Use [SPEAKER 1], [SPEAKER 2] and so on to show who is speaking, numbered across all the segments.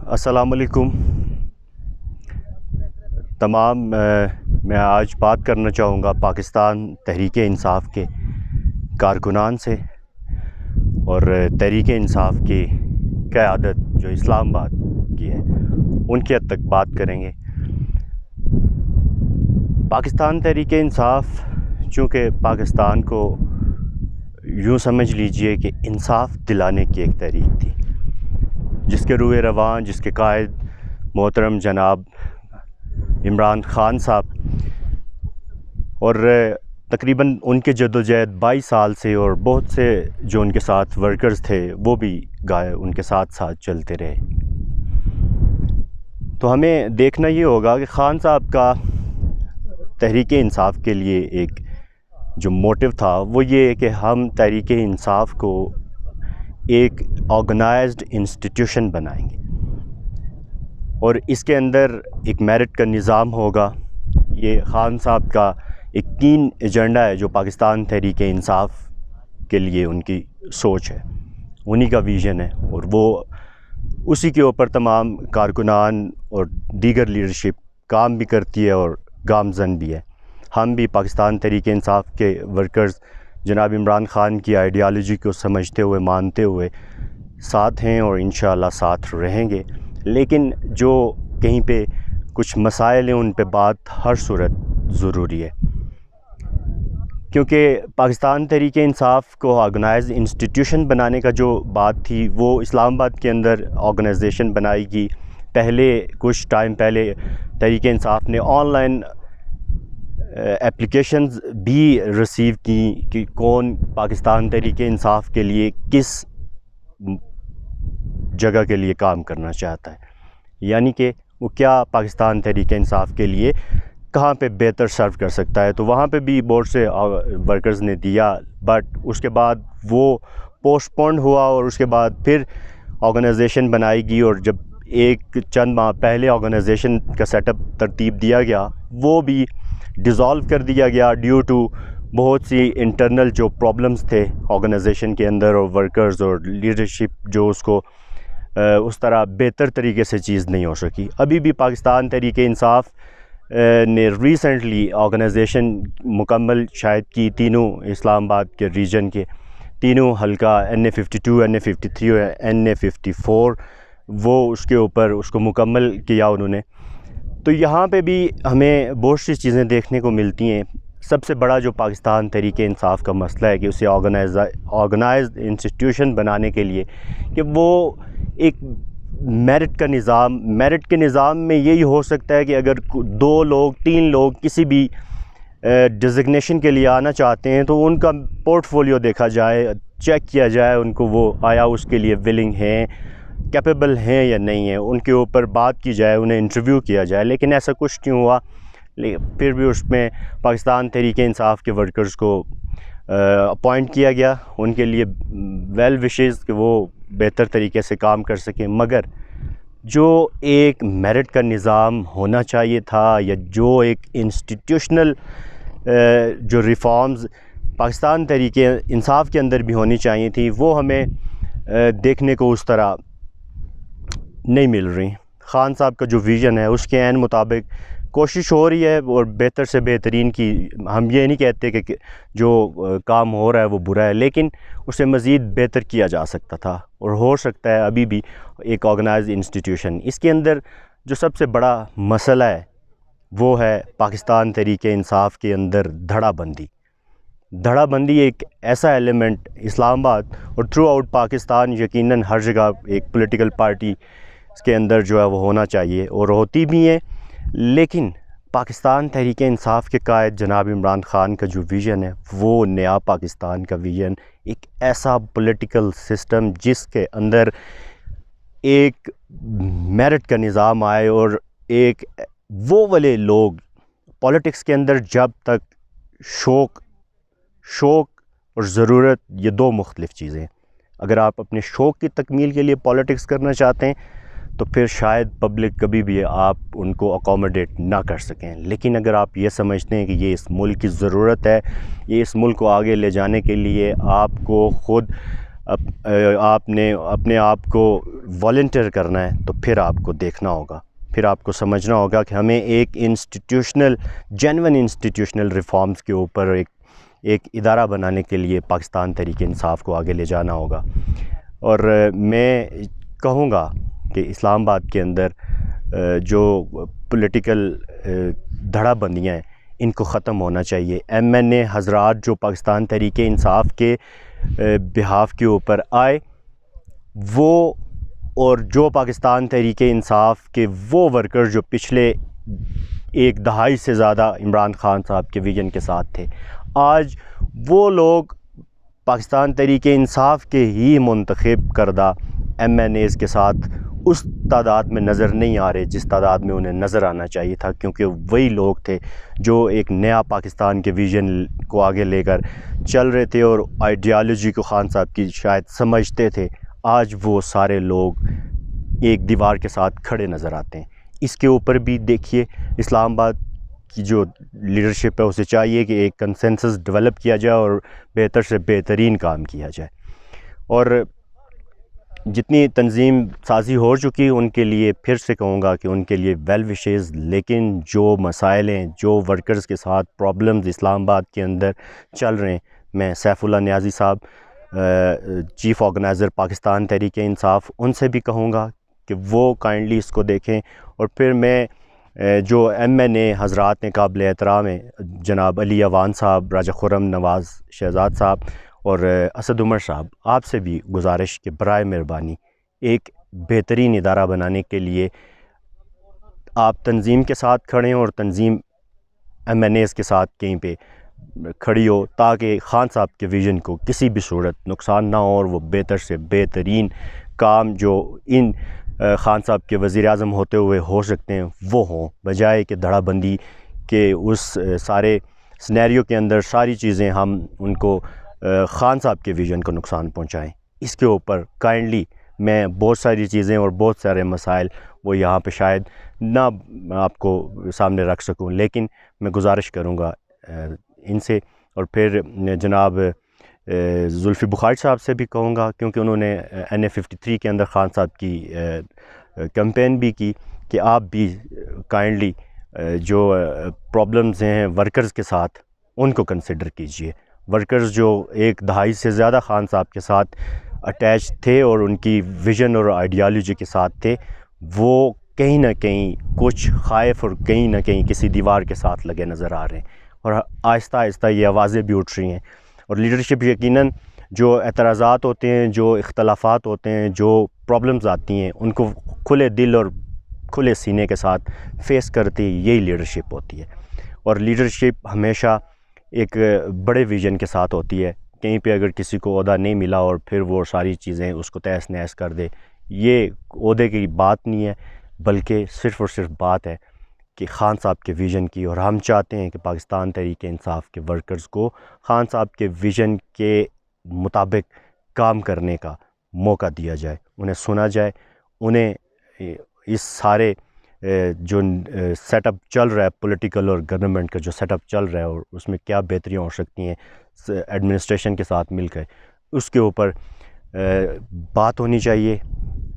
[SPEAKER 1] السلام علیکم تمام میں آج بات کرنا چاہوں گا پاکستان تحریک انصاف کے کارکنان سے اور تحریک انصاف کی قیادت جو اسلام آباد کی ہے ان کی حد تک بات کریں گے۔ پاکستان تحریک انصاف چونکہ پاکستان کو یوں سمجھ لیجئے کہ انصاف دلانے کی ایک تحریک تھی، جس کے روح رواں، جس کے قائد محترم جناب عمران خان صاحب، اور تقریباً ان کے جدوجہد 22 سال سے، اور بہت سے جو ان کے ساتھ ورکرز تھے وہ بھی ان کے ساتھ چلتے رہے۔ تو ہمیں دیکھنا یہ ہوگا کہ خان صاحب کا تحریک انصاف کے لیے ایک جو موٹیو تھا وہ یہ کہ ہم تحریک انصاف کو ایک آرگنائزڈ انسٹیٹیوشن بنائیں گے اور اس کے اندر ایک میرٹ کا نظام ہوگا۔ یہ خان صاحب کا ایک کین ایجنڈا ہے جو پاکستان تحریک انصاف کے لیے ان کی سوچ ہے، انہی کا ویژن ہے، اور وہ اسی کے اوپر تمام کارکنان اور دیگر لیڈرشپ کام بھی کرتی ہے اور گامزن بھی ہے۔ ہم بھی پاکستان تحریک انصاف کے ورکرز جناب عمران خان کی آئیڈیالوجی کو سمجھتے ہوئے، مانتے ہوئے ساتھ ہیں اور انشاءاللہ ساتھ رہیں گے، لیکن جو کہیں پہ کچھ مسائل ہیں ان پہ بات ہر صورت ضروری ہے، کیونکہ پاکستان تحریک انصاف کو آرگنائز انسٹیٹیوشن بنانے کا جو بات تھی وہ اسلام آباد کے اندر آرگنائزیشن بنائی گئی۔ پہلے کچھ ٹائم پہلے تحریک انصاف نے آن لائن اپلیکیشنز بھی ریسیو کی کہ کون پاکستان تحریک انصاف کے لیے کس جگہ کے لیے کام کرنا چاہتا ہے، یعنی کہ وہ کیا پاکستان تحریک انصاف کے لیے کہاں پہ بہتر سرو کر سکتا ہے۔ تو وہاں پہ بھی بہت سے ورکرز نے دیا، بٹ اس کے بعد وہ پوسٹ پونڈ ہوا اور اس کے بعد پھر آرگنائزیشن بنائی گئی، اور جب ایک چند ماہ پہلے آرگنائزیشن کا سیٹ اپ ترتیب دیا گیا وہ بھی ڈیزالو کر دیا گیا ڈیو ٹو بہت سی انٹرنل جو پرابلمز تھے آرگنائزیشن کے اندر، اور ورکرز اور لیڈرشپ جو اس کو اس طرح بہتر طریقے سے چیز نہیں ہو سکی۔ ابھی بھی پاکستان تحریک انصاف نے ریسنٹلی آرگنائزیشن مکمل شاید کی، تینوں اسلام آباد کے ریجن کے تینوں حلقہ NA52 NA53 اور NA54 وہ اس کے اوپر اس کو مکمل کیا انہوں نے۔ تو یہاں پہ بھی ہمیں بہت سی چیزیں دیکھنے کو ملتی ہیں۔ سب سے بڑا جو پاکستان تحریک انصاف کا مسئلہ ہے کہ اسے آرگنائزڈ انسٹیٹیوشن بنانے کے لیے کہ وہ ایک میرٹ کا نظام، میرٹ کے نظام میں یہی ہو سکتا ہے کہ اگر 2 لوگ 3 لوگ کسی بھی ڈیزگنیشن کے لیے آنا چاہتے ہیں تو ان کا پورٹ فولیو دیکھا جائے، چیک کیا جائے ان کو وہ آیا اس کے لیے ولنگ ہیں، کیپیبل ہیں یا نہیں ہیں، ان کے اوپر بات کی جائے، انہیں انٹرویو کیا جائے۔ لیکن ایسا کچھ کیوں ہوا؟ پھر بھی اس میں پاکستان تحریک انصاف کے ورکرز کو اپوائنٹ کیا گیا، ان کے لیے ویل وشز کہ وہ بہتر طریقے سے کام کر سکیں، مگر جو ایک میرٹ کا نظام ہونا چاہیے تھا یا جو ایک انسٹیٹیوشنل جو ریفارمز پاکستان تحریک انصاف کے اندر بھی ہونی چاہیے تھی وہ ہمیں دیکھنے کو اس طرح نہیں مل رہی۔ خان صاحب کا جو ویژن ہے اس کے عین مطابق کوشش ہو رہی ہے اور بہتر سے بہترین کی، ہم یہ نہیں کہتے کہ جو کام ہو رہا ہے وہ برا ہے، لیکن اسے مزید بہتر کیا جا سکتا تھا اور ہو سکتا ہے ابھی بھی ایک آرگنائز انسٹیٹیوشن۔ اس کے اندر جو سب سے بڑا مسئلہ ہے وہ ہے پاکستان تحریک انصاف کے اندر دھڑا بندی۔ دھڑا بندی ایک ایسا ایلیمنٹ اسلام آباد اور تھرو آؤٹ پاکستان یقیناً ہر جگہ ایک پولیٹیکل پارٹی اس کے اندر جو ہے وہ ہونا چاہیے اور ہوتی بھی ہیں، لیکن پاکستان تحریک انصاف کے قائد جناب عمران خان کا جو ویژن ہے وہ نیا پاکستان کا ویژن، ایک ایسا پولیٹیکل سسٹم جس کے اندر ایک میرٹ کا نظام آئے، اور ایک وہ والے لوگ پولیٹکس کے اندر جب تک شوق اور ضرورت یہ 2 مختلف چیزیں ہیں۔ اگر آپ اپنے شوق کی تکمیل کے لیے پولیٹکس کرنا چاہتے ہیں تو پھر شاید پبلک کبھی بھی آپ ان کو اکوموڈیٹ نہ کر سکیں، لیکن اگر آپ یہ سمجھتے ہیں کہ یہ اس ملک کی ضرورت ہے، یہ اس ملک کو آگے لے جانے کے لیے آپ کو خود آپ نے اپنے آپ کو والنٹیئر کرنا ہے تو پھر آپ کو دیکھنا ہوگا، پھر آپ کو سمجھنا ہوگا کہ ہمیں ایک جینون انسٹیٹیوشنل ریفارمز کے اوپر ایک ادارہ بنانے کے لیے پاکستان تحریک انصاف کو آگے لے جانا ہوگا۔ اور میں کہوں گا کہ اسلام آباد کے اندر جو پولیٹیکل دھڑا بندیاں ہیں ان کو ختم ہونا چاہیے۔ ایم این اے حضرات جو پاکستان تحریک انصاف کے بہاف کے اوپر آئے، وہ اور جو پاکستان تحریک انصاف کے وہ ورکر جو پچھلے ایک دہائی سے زیادہ عمران خان صاحب کے ویژن کے ساتھ تھے، آج وہ لوگ پاکستان تحریک انصاف کے ہی منتخب کردہ ایم این ایز کے ساتھ اس تعداد میں نظر نہیں آ رہے جس تعداد میں انہیں نظر آنا چاہیے تھا، کیونکہ وہی لوگ تھے جو ایک نیا پاکستان کے ویژن کو آگے لے کر چل رہے تھے اور آئیڈیالوجی کو خان صاحب کی شاید سمجھتے تھے۔ آج وہ سارے لوگ ایک دیوار کے ساتھ کھڑے نظر آتے ہیں۔ اس کے اوپر بھی دیکھیے اسلام آباد کی جو لیڈرشپ ہے اسے چاہیے کہ ایک کنسنسس ڈیولپ کیا جائے اور بہتر سے بہترین کام کیا جائے، اور جتنی تنظیم سازی ہو چکی ان کے لیے پھر سے کہوں گا کہ ان کے لیے ویل وشیز، لیکن جو مسائل ہیں، جو ورکرز کے ساتھ پرابلمز اسلام آباد کے اندر چل رہے ہیں، میں سیف اللہ نیازی صاحب چیف آرگنائزر پاکستان تحریک انصاف ان سے بھی کہوں گا کہ وہ کائنڈلی اس کو دیکھیں، اور پھر میں جو ایم این اے حضرات نے قابل احترام ہیں جناب علی اوان صاحب، راجہ خرم نواز شہزاد صاحب اور اسد عمر صاحب، آپ سے بھی گزارش کہ برائے مہربانی ایک بہترین ادارہ بنانے کے لیے آپ تنظیم کے ساتھ کھڑیں اور تنظیم ایم این ایز کے ساتھ کہیں پہ کھڑی ہو، تاکہ خان صاحب کے ویژن کو کسی بھی صورت نقصان نہ ہو اور وہ بہتر سے بہترین کام جو ان خان صاحب کے وزیر اعظم ہوتے ہوئے ہو سکتے ہیں وہ ہوں، بجائے کہ دھڑا بندی کے اس سارے سنیریو کے اندر ساری چیزیں ہم ان کو خان صاحب کے ویژن کو نقصان پہنچائیں۔ اس کے اوپر کائنڈلی میں بہت ساری چیزیں اور بہت سارے مسائل وہ یہاں پہ شاید نہ آپ کو سامنے رکھ سکوں، لیکن میں گزارش کروں گا ان سے، اور پھر جناب زلفی بخاری صاحب سے بھی کہوں گا، کیونکہ انہوں نے NA53 کے اندر خان صاحب کی کیمپین بھی کی، کہ آپ بھی کائنڈلی جو پرابلمز ہیں ورکرز کے ساتھ ان کو کنسیڈر کیجئے۔ ورکرز جو ایک دہائی سے زیادہ خان صاحب کے ساتھ اٹیچ تھے اور ان کی ویژن اور آئیڈیالوجی کے ساتھ تھے، وہ کہیں نہ کہیں کچھ خائف اور کہیں نہ کہیں کسی دیوار کے ساتھ لگے نظر آ رہے ہیں، اور آہستہ آہستہ یہ آوازیں بھی اٹھ رہی ہیں، اور لیڈرشپ یقیناً جو اعتراضات ہوتے ہیں، جو اختلافات ہوتے ہیں، جو پرابلمز آتی ہیں، ان کو کھلے دل اور کھلے سینے کے ساتھ فیس کرتی یہی لیڈرشپ ہوتی ہے، اور لیڈرشپ ہمیشہ ایک بڑے ویژن کے ساتھ ہوتی ہے۔ کہیں پہ اگر کسی کو عہدہ نہیں ملا اور پھر وہ ساری چیزیں اس کو تہس نہس کر دے، یہ عہدے کی بات نہیں ہے، بلکہ صرف اور صرف بات ہے کہ خان صاحب کے ویژن کی، اور ہم چاہتے ہیں کہ پاکستان تحریک انصاف کے ورکرز کو خان صاحب کے ویژن کے مطابق کام کرنے کا موقع دیا جائے، انہیں سنا جائے، انہیں اس سارے جو سیٹ اپ چل رہا ہے پولیٹیکل اور گورنمنٹ کا جو سیٹ اپ چل رہا ہے، اور اس میں کیا بہتریاں ہو سکتی ہیں ایڈمنسٹریشن کے ساتھ مل کر، اس کے اوپر بات ہونی چاہیے،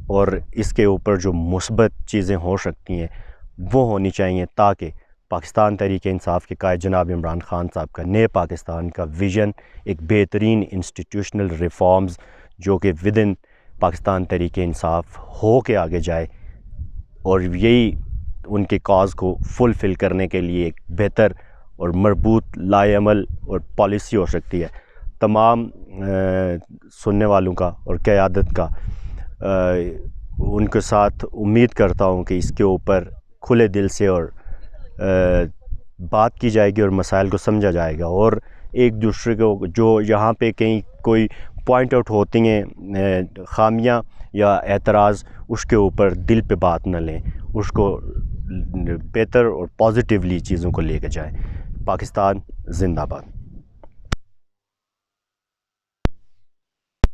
[SPEAKER 1] اور اس کے اوپر جو مثبت چیزیں ہو سکتی ہیں وہ ہونی چاہیے، تاکہ پاکستان تحریک انصاف کے قائد جناب عمران خان صاحب کا نئے پاکستان کا ویژن ایک بہترین انسٹیٹیوشنل ریفارمز جو کہ ودن پاکستان تحریک انصاف ہو کے آگے جائے، اور یہی ان کے کاز کو فلفل کرنے کے لیے ایک بہتر اور مربوط لائے عمل اور پالیسی ہو سکتی ہے۔ تمام سننے والوں کا اور قیادت کا ان کے ساتھ امید کرتا ہوں کہ اس کے اوپر کھلے دل سے اور بات کی جائے گی اور مسائل کو سمجھا جائے گا، اور ایک دوسرے کو جو یہاں پہ کہیں کوئی پوائنٹ آؤٹ ہوتی ہیں خامیاں یا اعتراض، اس کے اوپر دل پہ بات نہ لیں، اس کو بہتر اور پازیٹیولی چیزوں کو لے کے جائیں۔ پاکستان زندہ باد۔